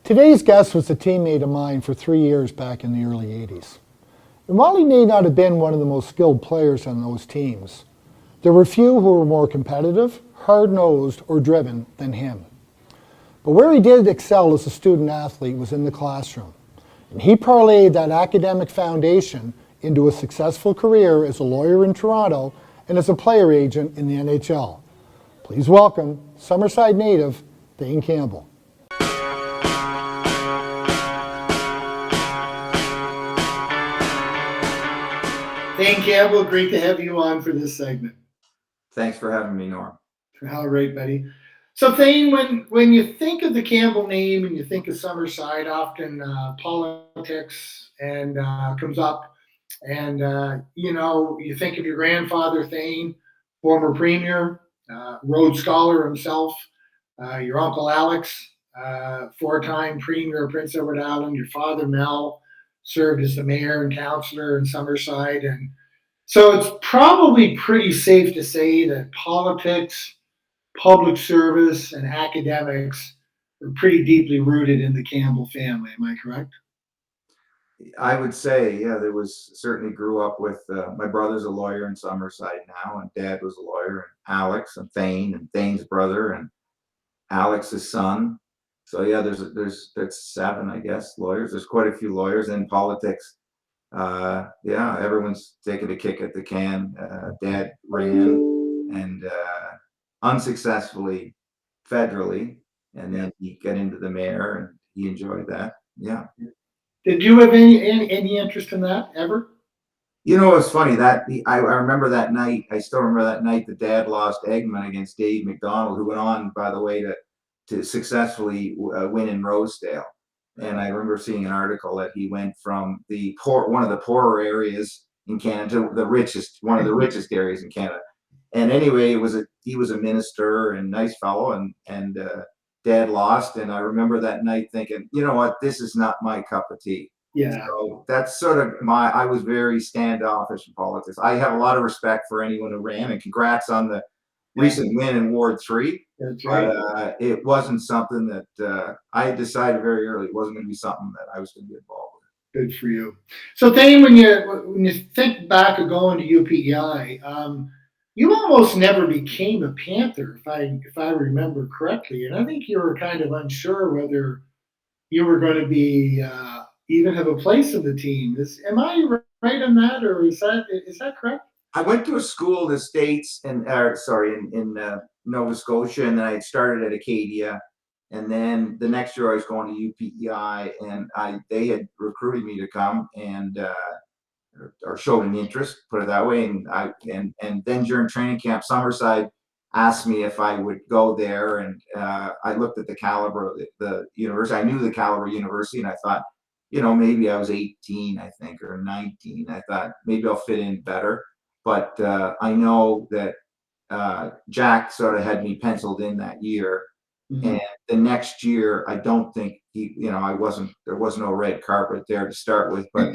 Today's guest was a teammate of mine for 3 years back in the early 80s. And while he may not have been one of the most skilled players on those teams, there were few who were more competitive, hard-nosed, or driven than him. But where he did excel as a student athlete was in the classroom. And he parlayed that academic foundation into a successful career as a lawyer in Toronto and as a player agent in the NHL. Please welcome Summerside native Thane Campbell. Thane Campbell, great to have you on for this segment. Thanks for having me, Norm. All right, buddy. So Thane, when you think of the Campbell name and you think of Summerside, often politics and comes up, and you think of your grandfather Thane, former premier, Rhodes Scholar himself, your uncle Alex, four-time premier of Prince Edward Island, your father Mel served as the mayor and councillor in Summerside, and so it's probably pretty safe to say that politics, public service, and academics are pretty deeply rooted in the Campbell family. Am I correct? I would say, yeah, there was certainly grew up with my brother's a lawyer in Summerside now, and dad was a lawyer, and Alex and Thane's brother, and Alex's son. So yeah, that's seven, I guess, lawyers. There's quite a few lawyers in politics. Yeah, everyone's taking a kick at the can. Dad ran and unsuccessfully federally, and then he got into the mayor, and he enjoyed that. Yeah. Did you have any interest in that ever? You know, it's funny that I remember that night. I still remember that night that Dad lost Eggman against Dave McDonald, who went on, by the way, to successfully win in Rosedale. And I remember seeing an article that he went from one of the poorer areas in Canada to one of the richest areas in Canada. And anyway, he was a minister and nice fellow, and Dad lost. And I remember that night thinking, you know what, this is not my cup of tea. Yeah. So that's sort of I was very standoffish in politics. I have a lot of respect for anyone who ran, and congrats on the recent win in Ward 3. That's right. But it wasn't something that I had decided very early. It wasn't going to be something that I was going to be involved with. Good for you. So Thane, when you think back of going to UPEI, you almost never became a Panther, if I remember correctly, and I think you were kind of unsure whether you were going to be even have a place in the team. Am I right on that, or is that correct? I went to a school in the States, in Nova Scotia, and then I had started at Acadia. And then the next year I was going to UPEI, and they had recruited me to come and or showed an interest, put it that way. And then during training camp, Summerside asked me if I would go there, and I looked at the caliber of the university. I knew the caliber university, and I thought, maybe I was 18, I think, or 19. I thought maybe I'll fit in better. But I know that Jack sort of had me penciled in that year. Mm-hmm. And the next year, I don't think there was no red carpet there to start with. But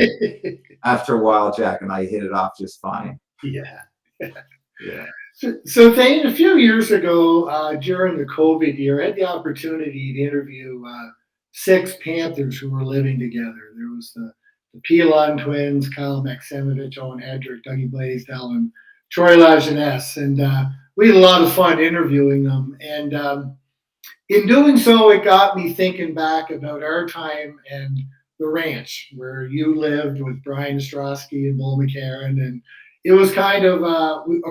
after a while, Jack and I hit it off just fine. Yeah. Yeah. So Thane, a few years ago, during the COVID year, I had the opportunity to interview 6 Panthers who were living together. There was the Pilon twins, Kyle Maximovich, Owen Hedrick, Dougie Blaisdell, and Troy Lajeunesse. And we had a lot of fun interviewing them. And in doing so, it got me thinking back about our time and the ranch where you lived with Brian Ostrowski and Bull McCarron. And it was kind of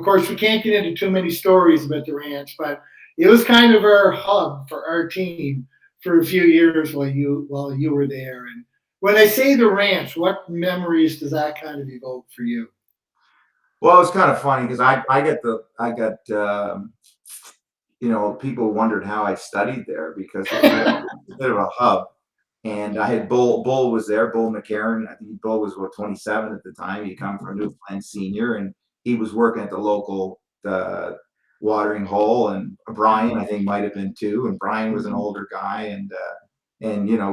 course, we can't get into too many stories about the ranch, but it was kind of our hub for our team for a few years while you were there. And when I say the ranch, what memories does that kind of evoke for you? Well, it's kind of funny because people wondered how I studied there because it was a bit of a hub. And I had Bull was there, Bull McCarron. I think Bull was 27 at the time. He come from Newfoundland Senior, and he was working at the local watering hole. And Brian, I think, might have been too. And Brian was an older guy, and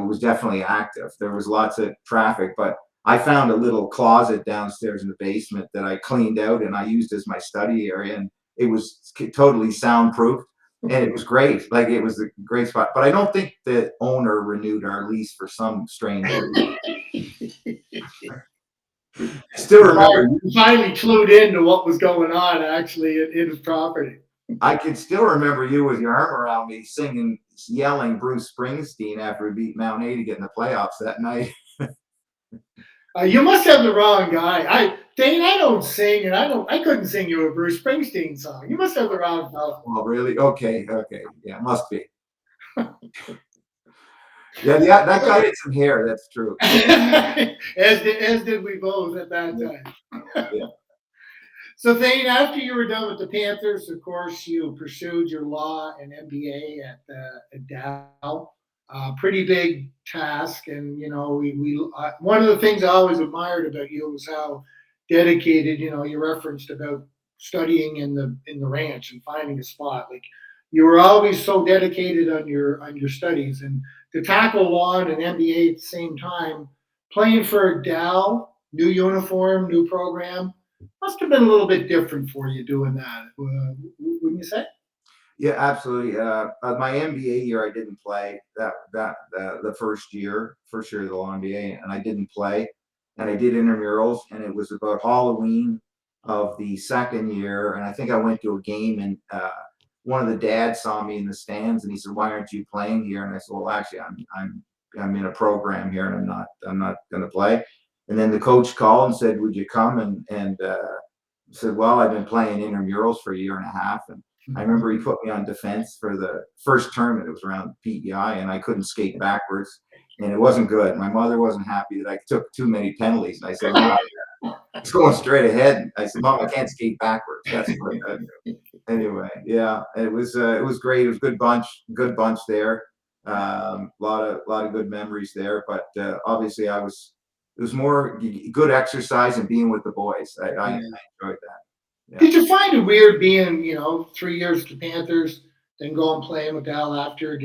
was definitely active. There was lots of traffic, but I found a little closet downstairs in the basement that I cleaned out and I used as my study area, and it was totally soundproof. and it was great. Like it was a great spot. But I don't think the owner renewed our lease for some strange reason. I still remember Finally clued into what was going on actually in his property. I can still remember you with your arm around me singing, yelling Bruce Springsteen after we beat Mount A to get in the playoffs that night. You must have the wrong guy. Dane, I don't sing, and I couldn't sing you a Bruce Springsteen song. You must have the wrong fellow. Well, really? Okay, okay. Yeah, must be. Yeah, that guy had some hair, that's true. As did we both at that Yeah, time. yeah. So, Thane, after you were done with the Panthers, of course, you pursued your law and MBA at Dow. Pretty big task, and one of the things I always admired about you was how dedicated. You referenced about studying in the ranch and finding a spot. Like you were always so dedicated on your studies, and to tackle law and an MBA at the same time, playing for Dow, new uniform, new program must have been a little bit different for you doing that, wouldn't you say? Yeah, absolutely. My MBA year, I didn't play the first year of the law MBA, and I didn't play, and I did intramurals, and it was about Halloween of the second year, and I think I went to a game, and one of the dads saw me in the stands, and he said, "Why aren't you playing here?" And I said, "Well, actually, I'm in a program here, and I'm not going to play." And then the coach called and said, "Would you come?" And said, "Well, I've been playing intramurals for a year and a half." And I remember he put me on defense for the first tournament. It was around PEI, and I couldn't skate backwards, and it wasn't good. My mother wasn't happy that I took too many penalties. And I said, "Mom, it's going straight ahead." I said, "Mom, I can't skate backwards. That's what I do." Anyway, yeah, it was great. It was good bunch there. Lot of good memories there. But obviously, it was more good exercise and being with the boys. I Yeah. enjoyed that. Yeah. Did you find it weird being, 3 years with the Panthers, then going playing with Al after?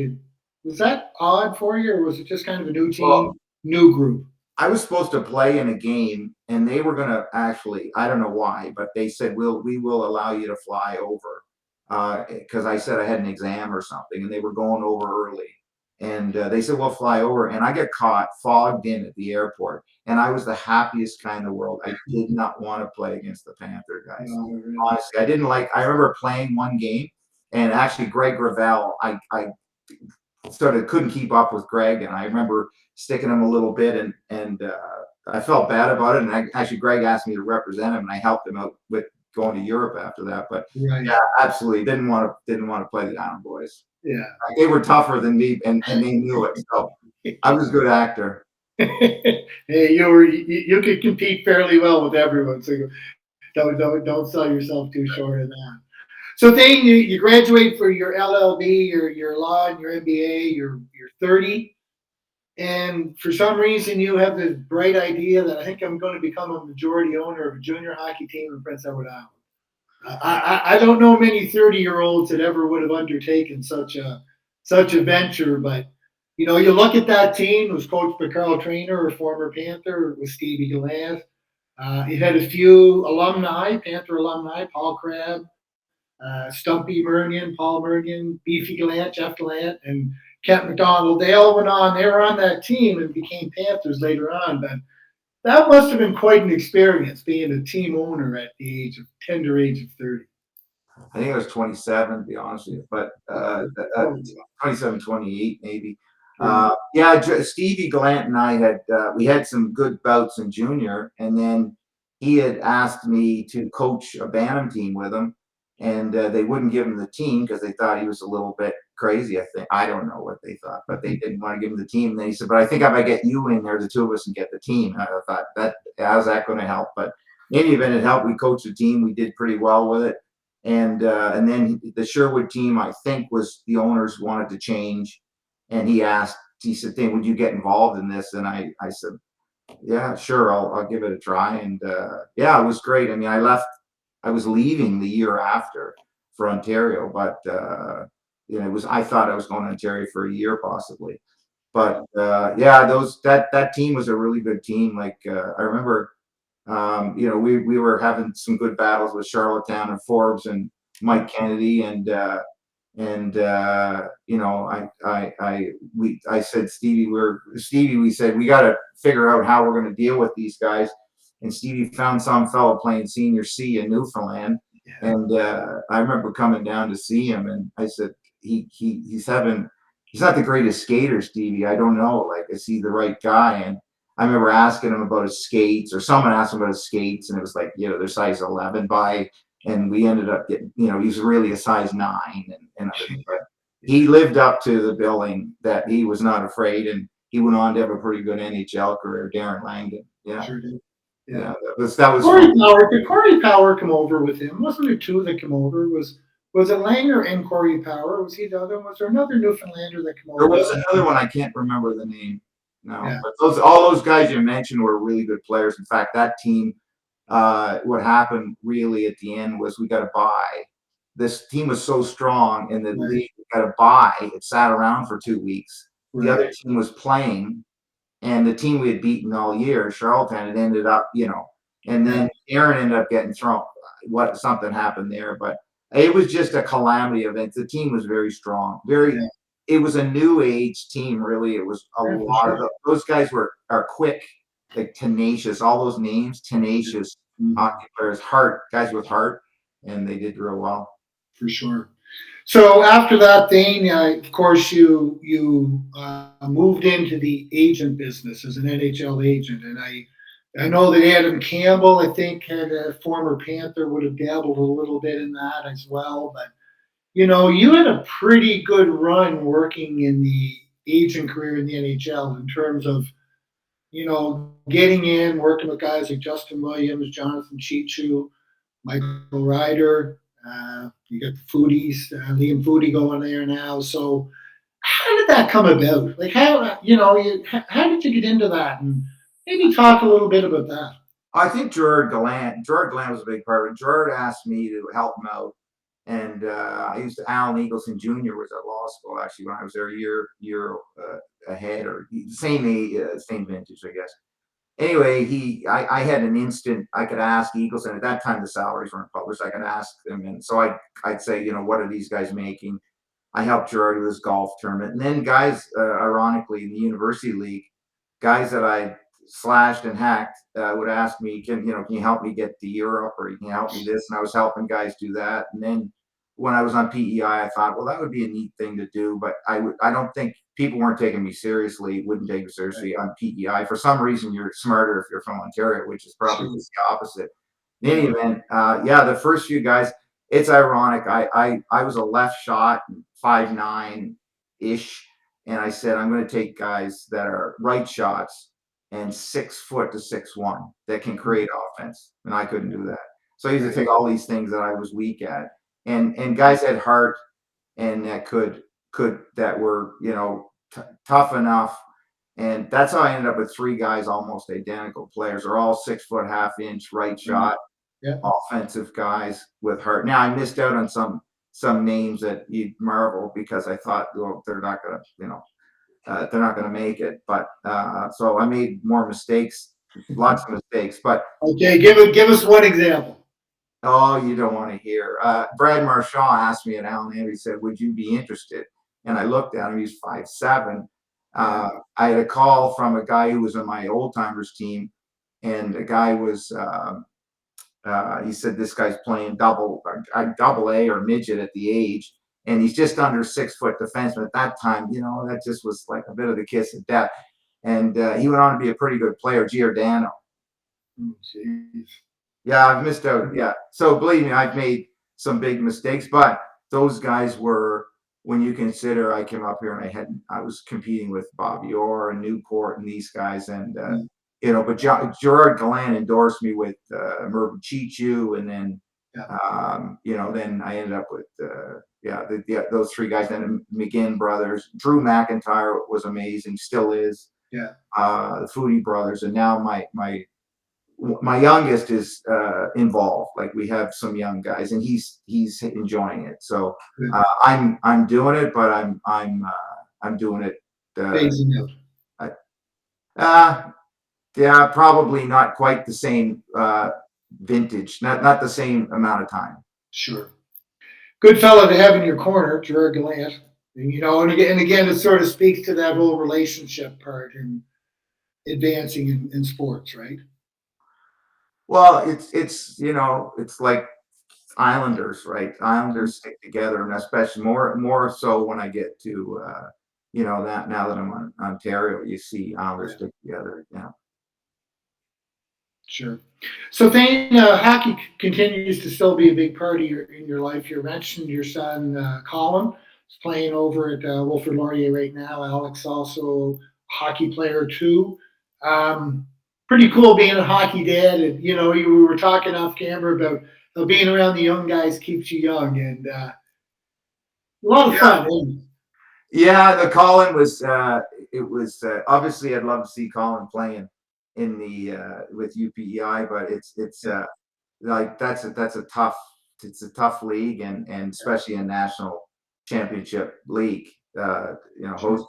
Was that odd for you, or was it just kind of a new team, Well, new group? I was supposed to play in a game, and they were gonna actually, I don't know why, but they said, we will allow you to fly over. Because I said I had an exam or something, and they were going over early. And they said, "We'll fly over." And I got caught fogged in at the airport. And I was the happiest guy in the world. I did not want to play against the Panther guys. Really? Honestly, I didn't like, I remember playing one game, and actually Greg Gravel, I sort of couldn't keep up with Greg, and I remember sticking him a little bit, and I felt bad about it. And actually, Greg asked me to represent him, and I helped him out with going to Europe after that. But Right. yeah, absolutely didn't want to play the Down Boys. Yeah. Like, they were tougher than me, and they knew it. So I was a good actor. Hey, you could compete fairly well with everyone, so don't sell yourself too short of that. So, Thane, you graduate for your LLB, your law, and your MBA. You're 30, and for some reason you have this bright idea that I think I'm going to become a majority owner of a junior hockey team in Prince Edward Island. I don't know many 30-year-olds that ever would have undertaken such a venture, but you look at that team. It was coached by Carl Trainer, a former Panther, with Stevie Gallant. It had a few alumni, Panther alumni, Paul Crabb, Stumpy Murnion, Paul Murnion, Beefy Gallant, Jeff Gallant, and Kent McDonald. They all went on. They were on that team and became Panthers later on. But that must have been quite an experience being a team owner at the tender age of 30. I think I was 27, to be honest with you, but Oh, 27, 28 maybe. yeah. Yeah, Stevie Gallant and I we had some good bouts in junior, and then he had asked me to coach a Bantam team with him, and they wouldn't give him the team because they thought he was a little bit crazy. I think, I don't know what they thought, but they didn't want to give him the team. And then he said, "But I think if I get you in there, the two of us can get the team." And I thought, that how's that going to help? But in any event, it helped. We coached the team. We did pretty well with it. And then the Sherwood team, I think, was the owners wanted to change, and he said, "Hey, would you get involved in this?" And I said, "Yeah, sure, I'll give it a try." And yeah, it was great. I mean, I was leaving the year after for Ontario, but I thought I was going to Ontario for a year possibly. But yeah, that team was a really good team. Like I remember we were having some good battles with Charlottetown and Forbes and Mike Kennedy, and And I said, Stevie, we said we got to figure out how we're going to deal with these guys. And Stevie found some fellow playing senior C in Newfoundland, Yeah, and I remember coming down to see him, and I said, he's having, he's not the greatest skater, Stevie. I don't know, like, is he the right guy? And I remember asking him about his skates, or someone asked him about his skates, and it was like, they're size 11 by, and we ended up getting, he's really a size 9, and everything. But he lived up to the billing that he was not afraid, and he went on to have a pretty good NHL career. Darren Langdon, yeah, sure did. Yeah. yeah, that was Corey fun. Power, did Corey Power come over with him? Wasn't there two that come over? Was it Langer and Corey Power? Was he the other one? Was there another Newfoundlander that come There over? was another one, I can't remember the name. No, Yeah, but all those guys you mentioned were really good players. In fact, that team, what happened really at the end was we got a bye. This team was so strong in the right, league, we got a bye. It sat around for 2 weeks. The other right. team was playing, and the team we had beaten all year, Charlton, it ended up, and Yeah, then Aaron ended up getting thrown. Something happened there, but it was just a calamity event. The team was very strong, yeah, it was a new age team, really. It was a yeah, for lot of sure. those guys are quick, like tenacious. All those names, Yeah. tenacious Mhm, hockey players, heart guys with heart, and they did real well. for sure. So after that, Thane, of course, you moved into the agent business as an NHL agent, and I know that Adam Campbell, I think, had a former Panther, would have dabbled a little bit in that as well. But you had a pretty good run working in the agent career in the NHL in terms of getting in, working with guys like Justin Williams, Jonathan Chichu, Michael Ryder. You got the Foodies, Liam Foodie going there now. So how did that come about? Like how did you get into that? And maybe talk a little bit about that. I think Gerard Gallant was a big part of it. Gerard asked me to help him out, and I used to. Alan Eagleson Jr. was at law school actually when I was there, a year ahead, or same age, same vintage, I guess. Anyway, I had an instant. I could ask Eagles, and at that time the salaries weren't published. I could ask them, and so I'd say, what are these guys making? I helped Gerard with his golf tournament, and then guys, ironically, in the university league, guys that I slashed and hacked would ask me, can you help me get to Europe, or can you help me this? And I was helping guys do that. And then when I was on PEI, I thought, well, that would be a neat thing to do, but I don't think people weren't taking me seriously, wouldn't take me Right. seriously on PEI. For some reason, you're smarter if you're from Ontario, which is probably Sure. just the opposite. In Yeah. any event, yeah, the first few guys, it's ironic. I was a left shot, 5'9" ish, and I said I'm going to take guys that are right shots and 6 foot to 6'1" that can create offense, and I couldn't do that. So I used to Right. take all these things that I was weak at, and guys had heart and that that were tough enough, and that's how I ended up with three guys almost identical players. They're all 6 foot half inch right Right. shot Yeah. offensive guys with heart. Now I missed out on some names that you'd marvel because I thought, well, they're not gonna make it. But so I made more mistakes, lots of mistakes. But Okay. Give us one example. oh, you don't want to hear. Brad Marchand asked me at Allen He said, "Would you be interested?" And I looked at him. He's 5'7". Yeah. I had a call from a guy who was on my old timers team, and the guy was. He said this guy's playing double A or midget at the age, and he's just under 6 foot defenseman. At that time, that just was like a bit of the kiss of death. And he went on to be a pretty good player, Giordano. Oh, jeez. Yeah, I've missed out. Yeah. So believe me, I've made some big mistakes, but those guys were, when you consider I came up here and I was competing with Bobby Orr and Newport and these guys, and Yeah. but Gerard Gallant endorsed me with Mervyn Chichu, and then Yeah. then I ended up with those three guys, then the McGinn brothers. Drew McIntyre was amazing, still is. Yeah. The Foodie brothers, and now my youngest is involved. Like we have some young guys, and he's enjoying it. So Good. I'm doing it, but I'm doing it. Phasing out. I, uh, yeah, probably not quite the same vintage, not the same amount of time. Sure. good fella to have in your corner, Gerard Gallant. And again, it sort of speaks to that whole relationship part and advancing in sports, right? Well, it's like Islanders, right? Islanders stick together, and especially more so when I get to that now that I'm on Ontario, you see Islanders Yeah, stick together. Yeah. sure. So, Thane, hockey continues to still be a big part of your life. You mentioned your son Colin is playing over at Wilfrid Laurier right now. Alex also a hockey player too. Um, Pretty cool being a hockey dad. And we were talking off camera about how being around the young guys keeps you young, and a lot of Yeah, fun. Isn't it? yeah. The Colin was it was obviously I'd love to see Colin playing in the with UPEI, but it's Yeah, like that's a tough league, and especially a national championship league, sure. hosting.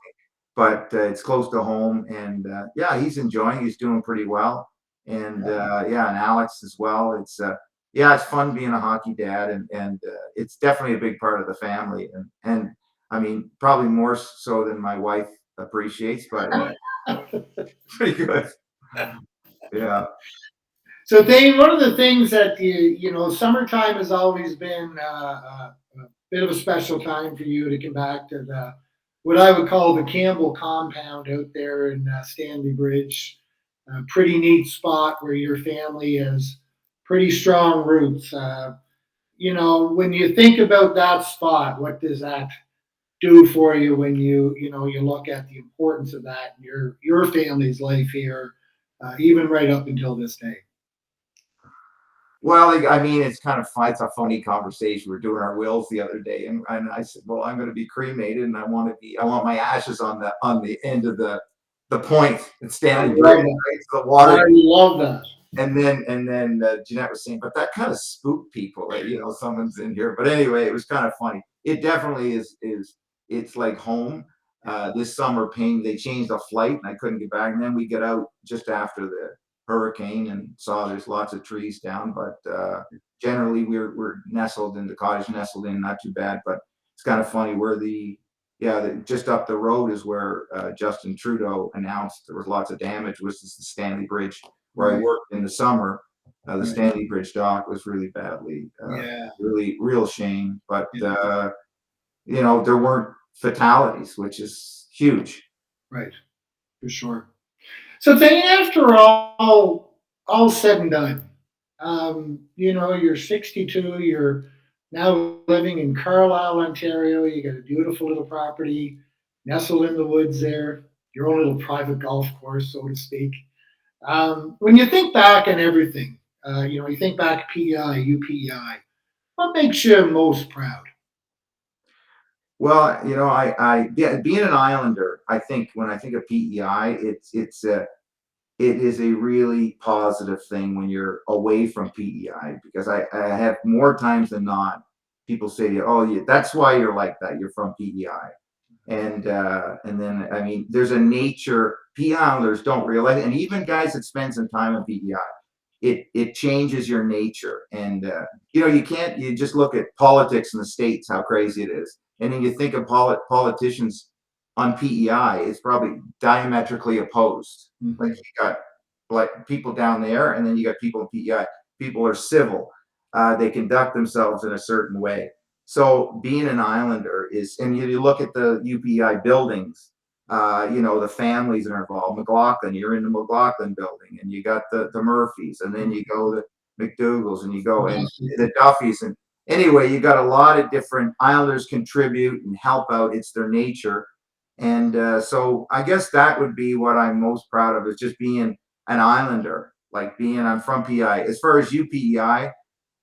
But it's close to home, and yeah, he's enjoying. He's doing pretty well, and Yeah, yeah, and Alex as well. It's yeah, it's fun being a hockey dad, and it's definitely a big part of the family, and I mean probably more so than my wife appreciates, but pretty good. Yeah. So, Dane, one of the things that summertime has always been a bit of a special time for you to come back to the what I would call the Campbell compound out there in Stanley Bridge. A pretty neat spot where your family has pretty strong roots. When you think about that spot, what does that do for you when you look at the importance of that in your family's life here, even right up until this day? Well, like, I mean, it's a funny conversation. We are doing our wills the other day, and I said, "Well, I'm going to be cremated, and I want my ashes on the end of the point at I Stanley Bridge, love that. right? So the water." I love that. And then Jeanette was saying, "But that kind of spooked people that someone's in here." But anyway, it was kind of funny. It definitely is. It's like home. This summer, pain they changed the flight, and I couldn't get back. And then we get out just after the hurricane and saw there's lots of trees down, but generally we're nestled in the cottage, nestled in, not too bad. But it's kind of funny where just up the road is where Justin Trudeau announced there was lots of damage, which is the Stanley Bridge where I Right. worked in the summer. The Right. Stanley Bridge dock was really badly, Yeah. really real shame. But Yeah. there weren't fatalities, which is huge. Right. For sure. So then, after all said and done, you're 62. You're now living in Carlisle, Ontario. You got a beautiful little property nestled in the woods there. Your own little private golf course, so to speak. When you think back on everything, you think back PEI, UPEI. What makes you most proud? Well, yeah, being an Islander, I think when I think of PEI, it is a really positive thing when you're away from PEI, because I have more times than not people say to you, "Oh, yeah, that's why you're like that. You're from PEI." And then I mean, there's a nature PEI Islanders don't realize, and even guys that spend some time in PEI, it changes your nature. And you just look at politics in the states, how crazy it is, and then you think of politicians on PEI, it's probably diametrically opposed. Like Mm-hmm. you got like people down there, and then you got people in PEI. People are civil. They conduct themselves in a certain way. So being an Islander is, and you look at the UPEI buildings, the families that are involved. McLaughlin, you're in the McLaughlin building, and you got the Murphys, and then you go to McDougal's, and you go and the Duffys, and anyway, you got a lot of different Islanders contribute and help out. It's their nature, and so I guess that would be what I'm most proud of, is just being an Islander, like I'm from PEI. As far as UPEI,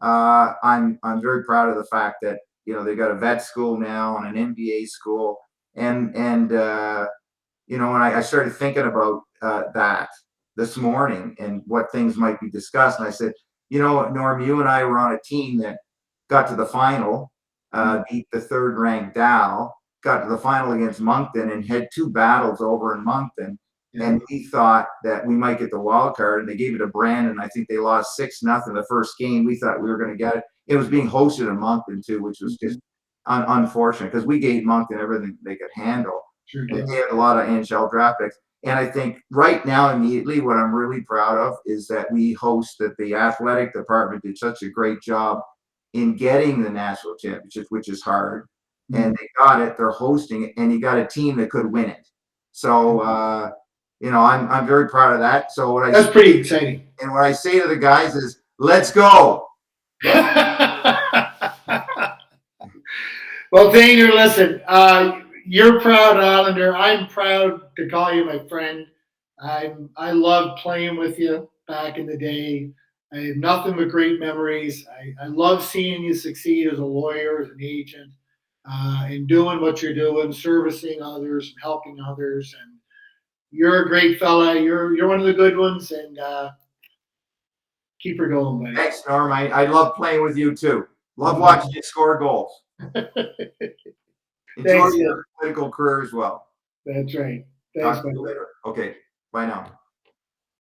I'm very proud of the fact that they got a vet school now and an MBA school, and I started thinking about that this morning and what things might be discussed. And I said, Norm, you and I were on a team that got to the final, beat the third ranked Dow, got to the final against Moncton, and had two battles over in Moncton. Yeah. And we thought that we might get the wild card, and they gave it to Brandon. I think they lost 6-0 the first game. We thought we were going to get it. It was being hosted in Moncton too, which was just unfortunate because we gave Moncton everything they could handle. Sure And did. they had a lot of NHL draft picks. And I think right now, immediately, what I'm really proud of is that we host that the athletic department did such a great job in getting the national championship, which is hard. And they got it, they're hosting it, and you got a team that could win it. So, I'm very proud of that. So That's pretty exciting. and what I say to the guys is, let's go. Well, Thane, listen, you're a proud Islander. I'm proud to call you my friend. I loved playing with you back in the day. I have nothing but great memories. I love seeing you succeed as a lawyer, as an agent, and doing what you're doing, servicing others and helping others. And you're a great fella. You're one of the good ones, and keep her going, buddy. Thanks, Norm. I love playing with you too. Love watching you score goals. Enjoy Thanks, your political career as well. That's right. Thanks, Talk to you buddy. later. Okay. Bye now.